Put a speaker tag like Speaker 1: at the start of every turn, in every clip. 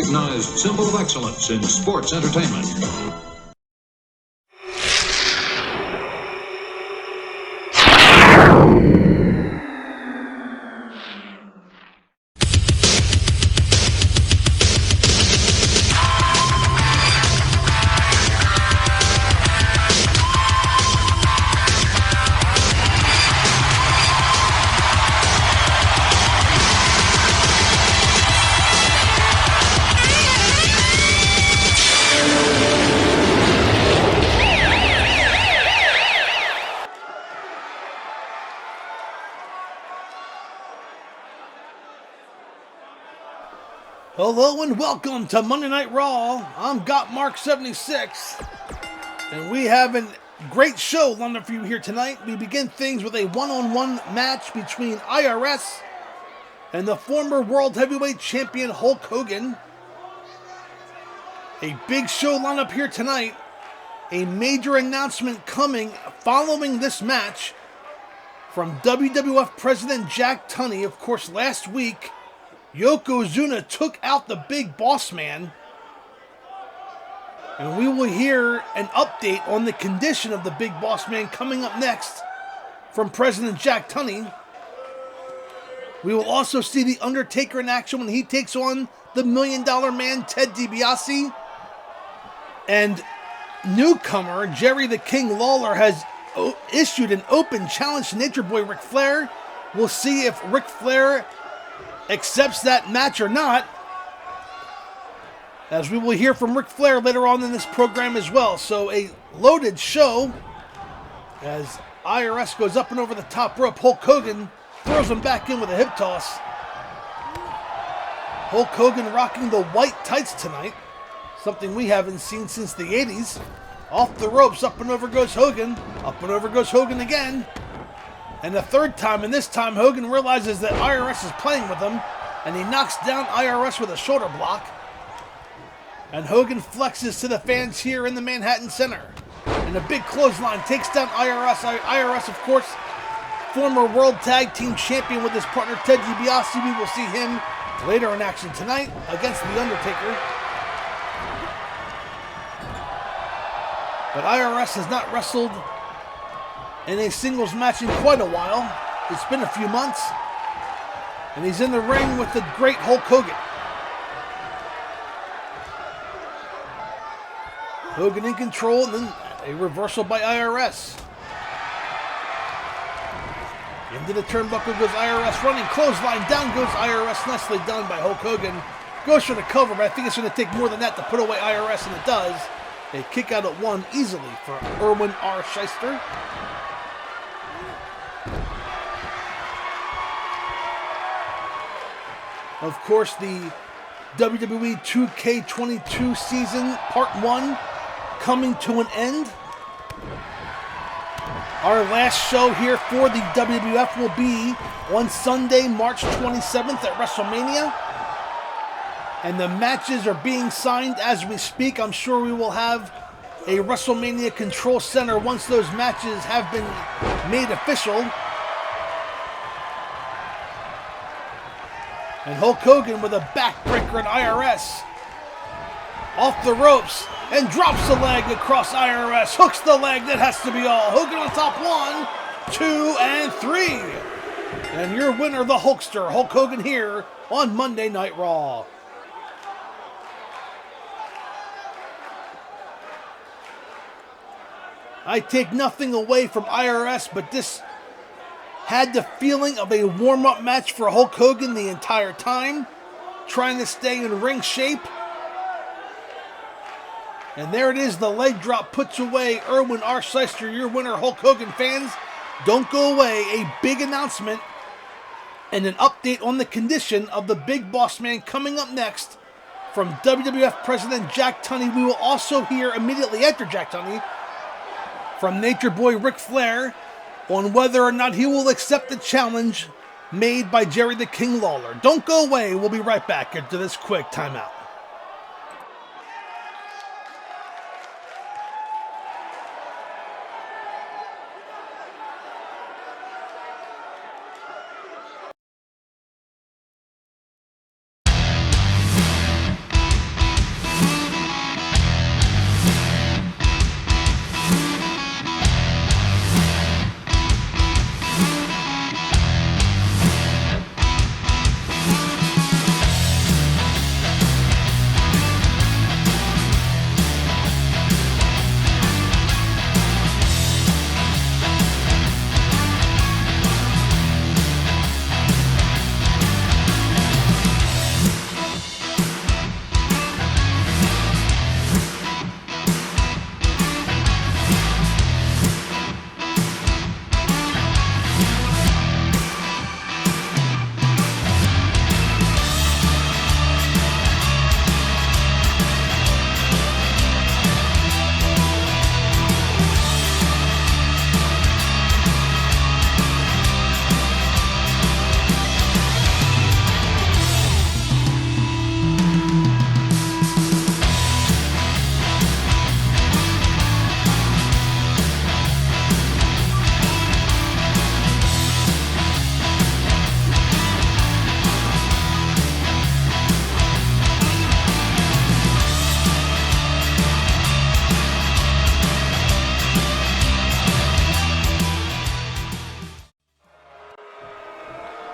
Speaker 1: recognized symbol of excellence in sports entertainment.
Speaker 2: Hello and welcome to Monday Night Raw. I'm Gotmark76, and we have a great show lined up for you here tonight. We begin things with a one-on-one match between IRS and the former World Heavyweight Champion Hulk Hogan. A big show lined up here tonight. A major announcement coming following this match from WWF President Jack Tunney. Of course, last week, Yokozuna took out the Big Bossman, and we will hear an update on the condition of the Big Bossman coming up next from President Jack Tunney. We will also see the Undertaker in action when he takes on the $1 Million Man Ted DiBiase, and newcomer Jerry the King Lawler has issued an open challenge to Nature Boy Ric Flair. We'll see if Ric Flair accepts that match or not, as we will hear from Ric Flair later on in this program as well. So a loaded show as IRS goes up and over the top rope. Hulk Hogan throws him back in with a hip toss. Hulk Hogan rocking the white tights tonight, something we haven't seen since the 80s. Off the ropes, up and over goes Hogan. Up and over goes Hogan again. And the third time, and this time Hogan realizes that IRS is playing with him, and he knocks down IRS with a shoulder block. And Hogan flexes to the fans here in the Manhattan Center. And a big clothesline takes down IRS. IRS, of course, former World Tag Team Champion with his partner Ted DiBiase. We will see him later in action tonight against The Undertaker. But IRS has not wrestled in a singles match in quite a while. It's been a few months. And he's in the ring with the great Hulk Hogan. Hogan in control, and then a reversal by IRS. Into the turnbuckle goes IRS, running clothesline. Down goes IRS, nicely done by Hulk Hogan. Goes for the cover, but I think it's going to take more than that to put away IRS, and it does. A kick out at one easily for Irwin R. Shyster. Of course, the WWE 2K22 season, Part 1, coming to an end. Our last show here for the WWF will be on Sunday, March 27th at WrestleMania. And the matches are being signed as we speak. I'm sure we will have a WrestleMania Control Center once those matches have been made official. And Hulk Hogan with a backbreaker in IRS. Off the ropes and drops the leg across IRS. Hooks the leg. That has to be all. Hogan on top. 1, 2, and 3. And your winner, the Hulkster, Hulk Hogan, here on Monday Night Raw. I take nothing away from IRS, but this had the feeling of a warm-up match for Hulk Hogan the entire time, trying to stay in ring shape. And there it is, the leg drop puts away Irwin R. Shyster, your winner, Hulk Hogan. Fans, don't go away. A big announcement and an update on the condition of the Big Bossman coming up next from WWF President Jack Tunney. We will also hear immediately after Jack Tunney from Nature Boy Ric Flair on whether or not he will accept the challenge made by Jerry the King Lawler. Don't go away. We'll be right back after this quick timeout.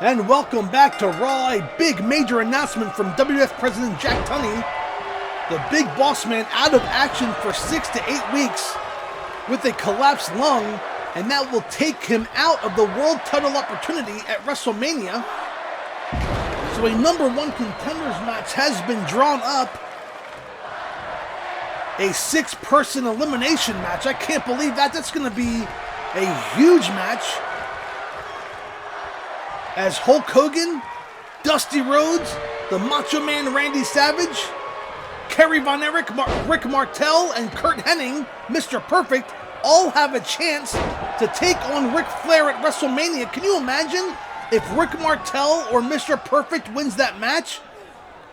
Speaker 2: And welcome back to Raw. A big major announcement from WWF President Jack Tunney. The Big Bossman out of action for 6 to 8 weeks with a collapsed lung, and that will take him out of the world title opportunity at WrestleMania. So a number one contenders match has been drawn up. A 6-person elimination match. I can't believe that. That's going to be a huge match. As Hulk Hogan, Dusty Rhodes, the Macho Man Randy Savage, Kerry Von Erich, Rick Martel, and Kurt Hennig, Mr. Perfect, all have a chance to take on Ric Flair at WrestleMania. Can you imagine if Rick Martel or Mr. Perfect wins that match?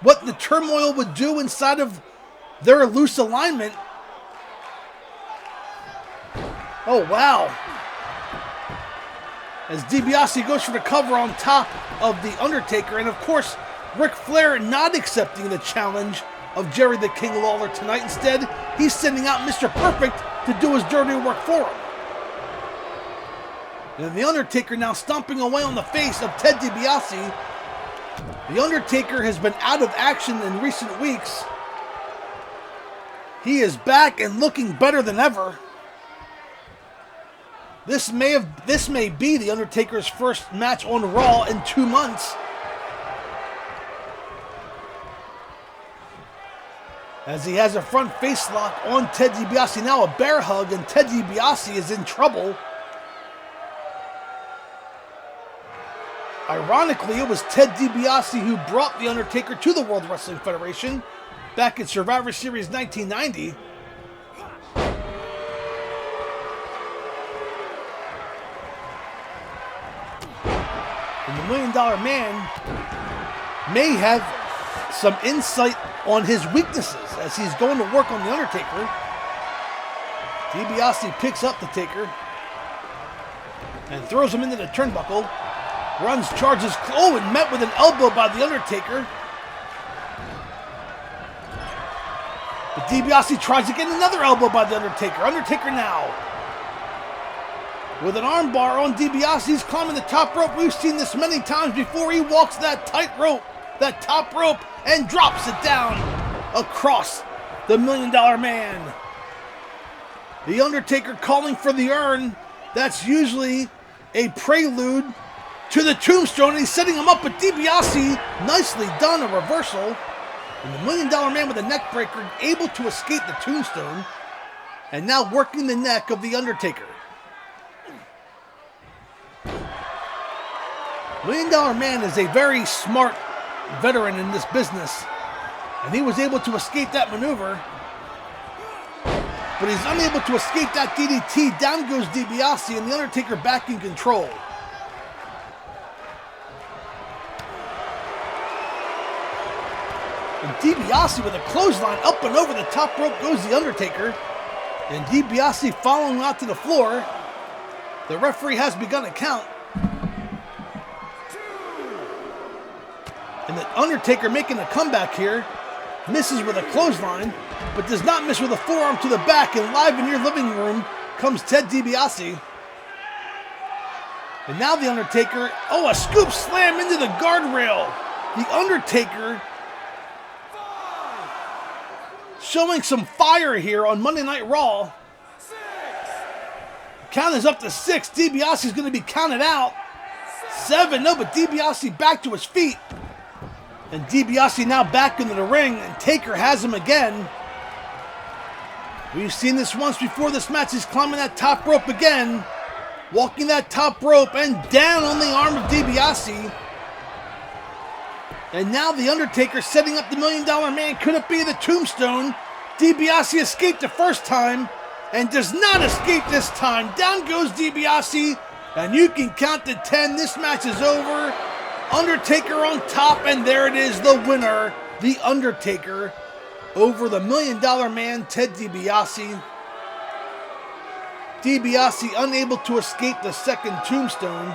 Speaker 2: What the turmoil would do inside of their loose alignment. Oh, wow. As DiBiase goes for the cover on top of The Undertaker. And of course, Ric Flair not accepting the challenge of Jerry the King Lawler tonight. Instead, he's sending out Mr. Perfect to do his dirty work for him. And The Undertaker now stomping away on the face of Ted DiBiase. The Undertaker has been out of action in recent weeks. He is back and looking better than ever. This may be The Undertaker's first match on Raw in 2 months. As he has a front face lock on Ted DiBiase, now a bear hug, and Ted DiBiase is in trouble. Ironically, it was Ted DiBiase who brought The Undertaker to the World Wrestling Federation back in Survivor Series 1990. And the $1 Million Man may have some insight on his weaknesses as he's going to work on The Undertaker. DiBiase picks up the Taker and throws him into the turnbuckle. Runs, charges, and met with an elbow by The Undertaker. But DiBiase tries to get another elbow by The Undertaker. Undertaker now with an armbar on DiBiase. He's climbing the top rope. We've seen this many times before. He walks that tight rope, that top rope, and drops it down across the $1 Million Man. The Undertaker calling for the urn. That's usually a prelude to the tombstone. He's setting him up with DiBiase. Nicely done, a reversal. And the $1 Million Man with a neck breaker able to escape the tombstone. And now working the neck of the Undertaker. $1 Million Man is a very smart veteran in this business. And he was able to escape that maneuver. But he's unable to escape that DDT. Down goes DiBiase, and the Undertaker back in control. And DiBiase with a clothesline up and over the top rope goes the Undertaker. And DiBiase following out to the floor. The referee has begun a count. And the Undertaker making a comeback here. Misses with a clothesline, but does not miss with a forearm to the back. And live in your living room comes Ted DiBiase. And now the Undertaker, a scoop slam into the guardrail. The Undertaker showing some fire here on Monday Night Raw. Count is up to 6. DiBiase is going to be counted out. 7, no, but DiBiase back to his feet. And DiBiase now back into the ring, and Taker has him again. We've seen this once before this match. He's climbing that top rope again. Walking that top rope and down on the arm of DiBiase. And now the Undertaker setting up the $1 Million Man. Could it be the tombstone? DiBiase escaped the first time and does not escape this time. Down goes DiBiase, and you can count to 10. This match is over. Undertaker on top, and there it is, the winner, The Undertaker, over the $1 Million Man, Ted DiBiase. DiBiase unable to escape the second tombstone.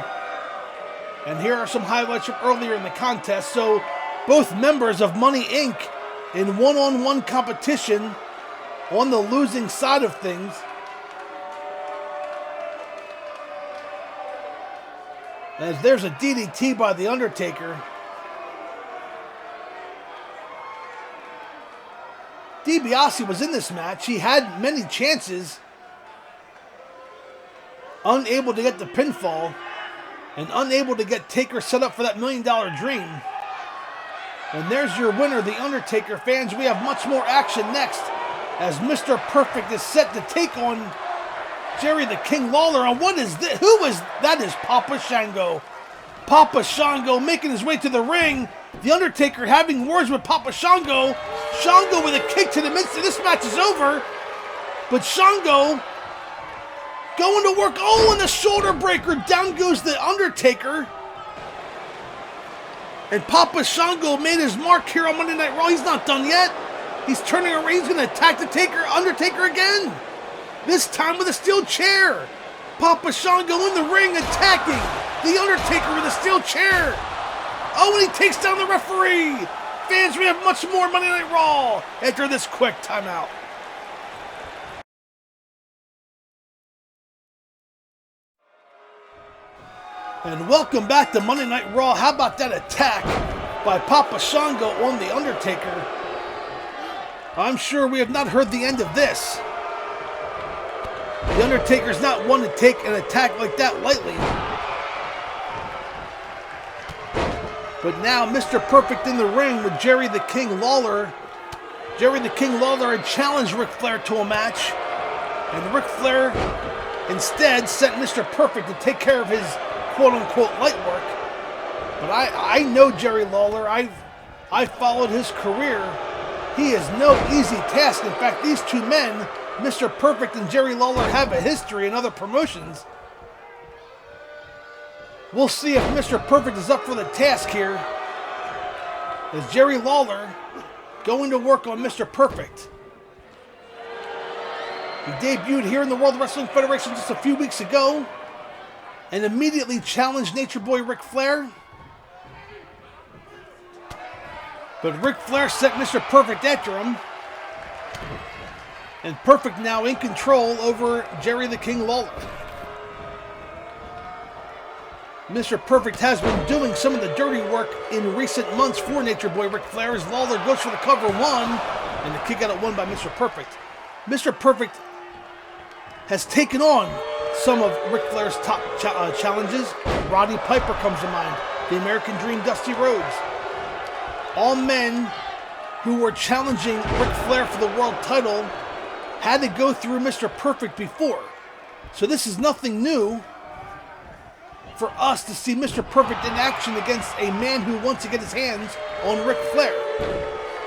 Speaker 2: And here are some highlights from earlier in the contest. So, both members of Money Inc. in one-on-one competition on the losing side of things. As there's a DDT by The Undertaker. DiBiase was in this match. He had many chances. Unable to get the pinfall. And unable to get Taker set up for that $1 Million Dream. And there's your winner, The Undertaker. Fans, we have much more action next. As Mr. Perfect is set to take on Jerry the King Lawler. And what is this? Who is that? Is Papa Shango. Papa Shango making his way to the ring. The Undertaker having words with Papa Shango. Shango with a kick to the midst. This match is over. But Shango going to work. Oh, and the shoulder breaker. Down goes the Undertaker. And Papa Shango made his mark here on Monday Night Raw. He's not done yet. He's turning around. He's going to attack the Undertaker again. This time with a steel chair. Papa Shango in the ring attacking the Undertaker with a steel chair. Oh, and he takes down the referee. Fans, we have much more Monday Night Raw after this quick timeout. And welcome back to Monday Night Raw. How about that attack by Papa Shango on the Undertaker? I'm sure we have not heard the end of this. The Undertaker's not one to take an attack like that lightly. But now Mr. Perfect in the ring with Jerry the King Lawler. Jerry the King Lawler had challenged Ric Flair to a match. And Ric Flair instead sent Mr. Perfect to take care of his quote-unquote light work. But I know Jerry Lawler. I followed his career. He is no easy task. In fact, these two men, Mr. Perfect and Jerry Lawler, have a history in other promotions. We'll see if Mr. Perfect is up for the task here. As Jerry Lawler going to work on Mr. Perfect. He debuted here in the World Wrestling Federation just a few weeks ago and immediately challenged Nature Boy Ric Flair. But Ric Flair sent Mr. Perfect after him. And Perfect now in control over Jerry the King Lawler. Mr. Perfect has been doing some of the dirty work in recent months for Nature Boy Ric Flair as Lawler goes for the cover one. And the kick out at one by Mr. Perfect. Mr. Perfect has taken on some of Ric Flair's top challenges. Roddy Piper comes to mind. The American Dream, Dusty Rhodes. All men who were challenging Ric Flair for the world title had to go through Mr. Perfect before. So this is nothing new for us to see Mr. Perfect in action against a man who wants to get his hands on Ric Flair.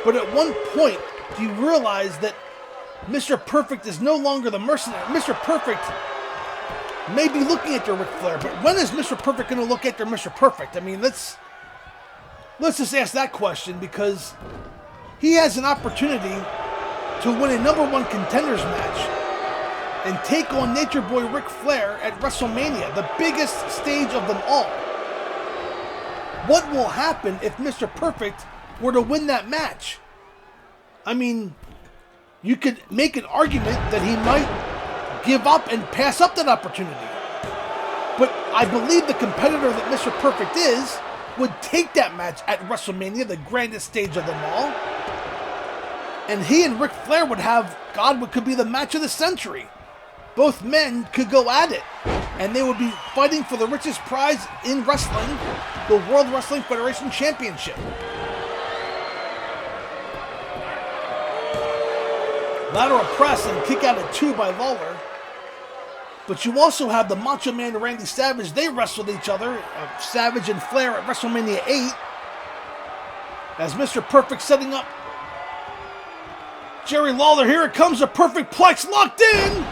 Speaker 2: But at one point, do you realize that Mr. Perfect is no longer the mercenary? Mr. Perfect may be looking after Ric Flair, but when is Mr. Perfect going to look after Mr. Perfect? I mean, let's just ask that question, because he has an opportunity to win a #1 contenders match and take on Nature Boy Ric Flair at WrestleMania, the biggest stage of them all. What will happen if Mr. Perfect were to win that match? I mean, you could make an argument that he might give up and pass up that opportunity. But I believe the competitor that Mr. Perfect is would take that match at WrestleMania, the grandest stage of them all. And he and Ric Flair would have, God, what could be the match of the century. Both men could go at it. And they would be fighting for the richest prize in wrestling, the World Wrestling Federation Championship. Lateral press and kick out at 2 by Lawler. But you also have the Macho Man and Randy Savage. They wrestled each other, Savage and Flair, at WrestleMania 8. As Mr. Perfect setting up Jerry Lawler. Here it comes, a perfect plex locked in.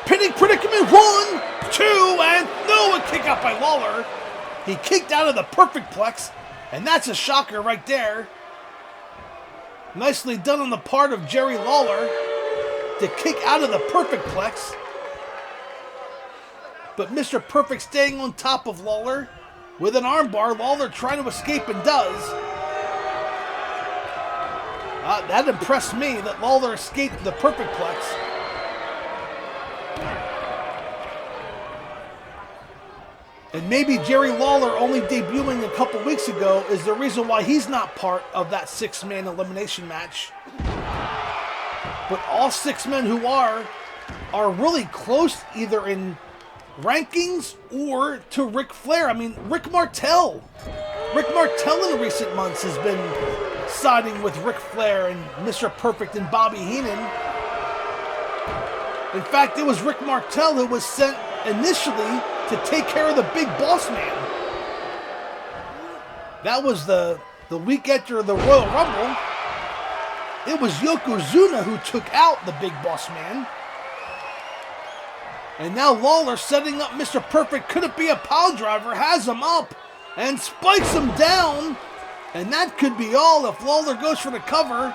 Speaker 2: Pinning predicament, 1, 2, and no, a kick out by Lawler. He kicked out of the perfect plex, and that's a shocker right there. Nicely done on the part of Jerry Lawler to kick out of the perfect plex. But Mr. Perfect staying on top of Lawler with an armbar. Lawler trying to escape and does. That impressed me that Lawler escaped the perfect plex. And maybe Jerry Lawler only debuting a couple weeks ago is the reason why he's not part of that 6-man elimination match. But all 6 men who are really close either in rankings or to Ric Flair. I mean, Rick Martel in recent months has been siding with Ric Flair and Mr. Perfect and Bobby Heenan. In fact, it was Rick Martel who was sent initially to take care of the Big Bossman. That was the week after the Royal Rumble. It was Yokozuna who took out the Big Bossman. And now Lawler setting up Mr. Perfect. Could it be a pile driver? Has him up and spikes him down. And that could be all if Lawler goes for the cover.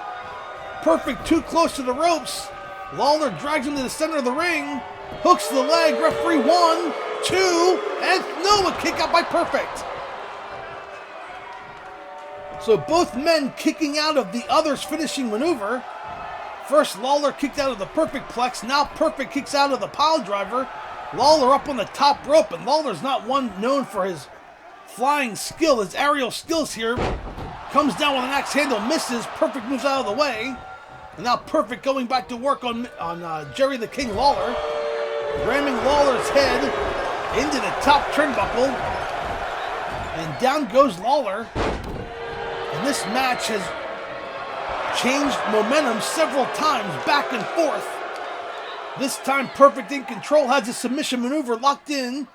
Speaker 2: Perfect too close to the ropes. Lawler drags him to the center of the ring. Hooks the leg. Referee 1, 2, and no, a kick out by Perfect. So both men kicking out of the other's finishing maneuver. First, Lawler kicked out of the Perfect Plex. Now Perfect kicks out of the pile driver. Lawler up on the top rope, and Lawler's not one known for his flying skill, his aerial skills here. Comes down with an axe handle, misses. Perfect moves out of the way. And now Perfect going back to work on Jerry the King Lawler. Ramming Lawler's head into the top turnbuckle. And down goes Lawler. And this match has changed momentum several times, back and forth. This time Perfect in control, has a submission maneuver locked in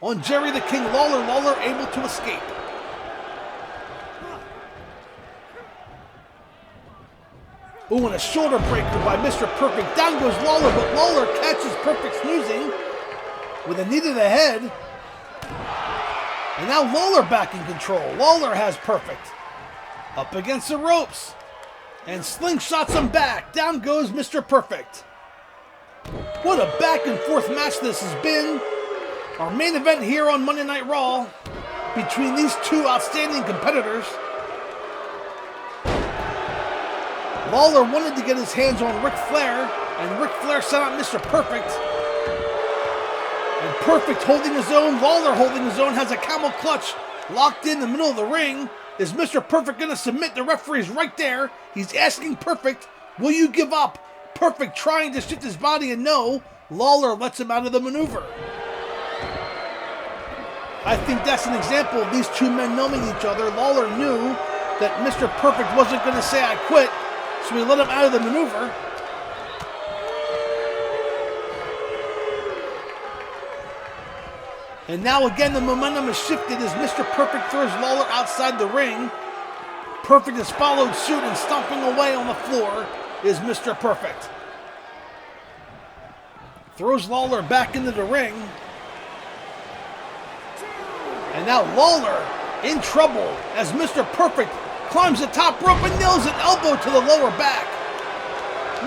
Speaker 2: on Jerry the King Lawler. Lawler able to escape. Ooh, and a shoulder breaker by Mr. Perfect. Down goes Lawler, but Lawler catches Perfect snoozing with a knee to the head. And now Lawler back in control. Lawler has Perfect. Up against the ropes. And slingshots him back. Down goes Mr. Perfect. What a back and forth match this has been. Our main event here on Monday Night Raw between these two outstanding competitors. Lawler wanted to get his hands on Ric Flair, and Ric Flair sent out Mr. Perfect. And Perfect holding his own, Lawler holding his own, has a camel clutch locked in the middle of the ring. Is Mr. Perfect going to submit? The referee's right there. He's asking Perfect, will you give up? Perfect trying to shift his body, and no, Lawler lets him out of the maneuver. I think that's an example of these two men knowing each other. Lawler knew that Mr. Perfect wasn't going to say I quit, so he let him out of the maneuver. And now again the momentum is shifted as Mr. Perfect throws Lawler outside the ring. Perfect has followed suit, and stomping away on the floor is Mr. Perfect. Throws Lawler back into the ring. And now Lawler in trouble as Mr. Perfect climbs the top rope and nails an elbow to the lower back.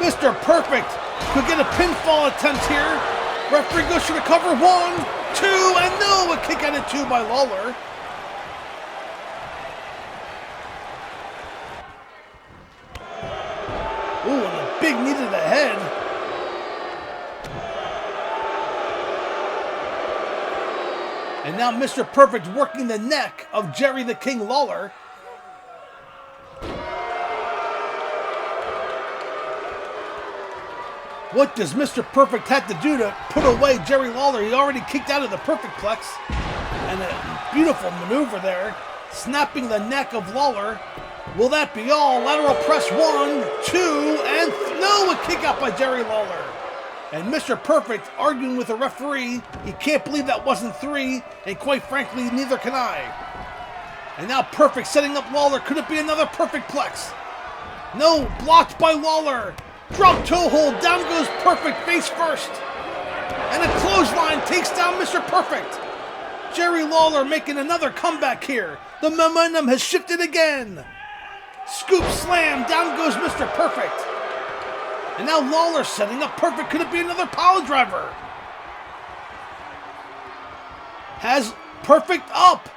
Speaker 2: Mr. Perfect could get a pinfall attempt here. Referee goes for the cover. 1, 2, and no, a kick out of 2 by Lawler. Ooh, and a big knee to the head. And now Mr. Perfect working the neck of Jerry the King Lawler. What does Mr. Perfect have to do to put away Jerry Lawler? He already kicked out of the Perfect Plex. And a beautiful maneuver there, snapping the neck of Lawler. Will that be all? Lateral press 1, 2, and no, a kick out by Jerry Lawler. And Mr. Perfect arguing with the referee. He can't believe that wasn't 3, and quite frankly, neither can I. And now Perfect setting up Lawler. Could it be another Perfect Plex? No, blocked by Lawler. Drop toe hold, down goes Perfect face first. And a clothesline takes down Mr. Perfect. Jerry Lawler making another comeback here. The momentum has shifted again. Scoop slam, down goes Mr. Perfect. And now Lawler setting up Perfect. Could it be another power driver? Has Perfect up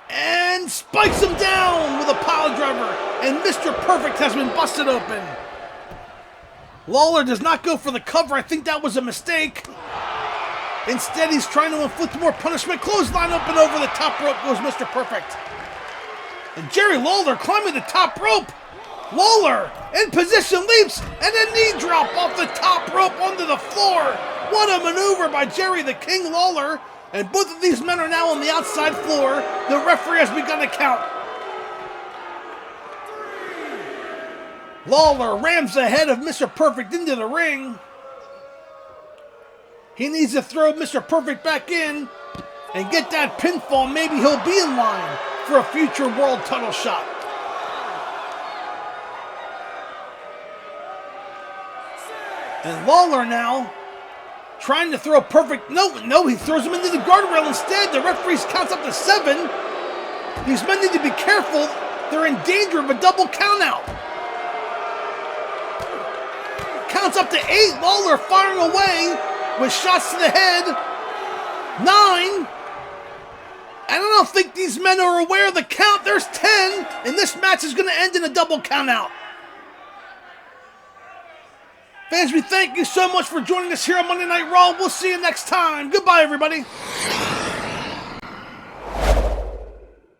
Speaker 2: and spikes him down with a power driver. And Mr. Perfect has been busted open. Lawler does not go for the cover. I think that was a mistake. Instead, he's trying to inflict more punishment. Clothesline up and over the top rope goes Mr. Perfect. And Jerry Lawler climbing the top rope. Lawler in position, leaps, and a knee drop off the top rope onto the floor. What a maneuver by Jerry the King Lawler. And both of these men are now on the outside floor. The referee has begun to count. Lawler rams the head of Mr. Perfect into the ring. He needs to throw Mr. Perfect back in and get that pinfall. Maybe he'll be in line for a future world title shot. And Lawler now trying to throw Perfect. No, he throws him into the guardrail instead. The referee counts up to 7. These men need to be careful. They're in danger of a double countout. Counts up to 8. Lawler firing away with shots to the head. 9. And I don't think these men are aware of the count. There's 10. And this match is going to end in a double countout. Fans, we thank you so much for joining us here on Monday Night Raw. We'll see you next time. Goodbye, everybody.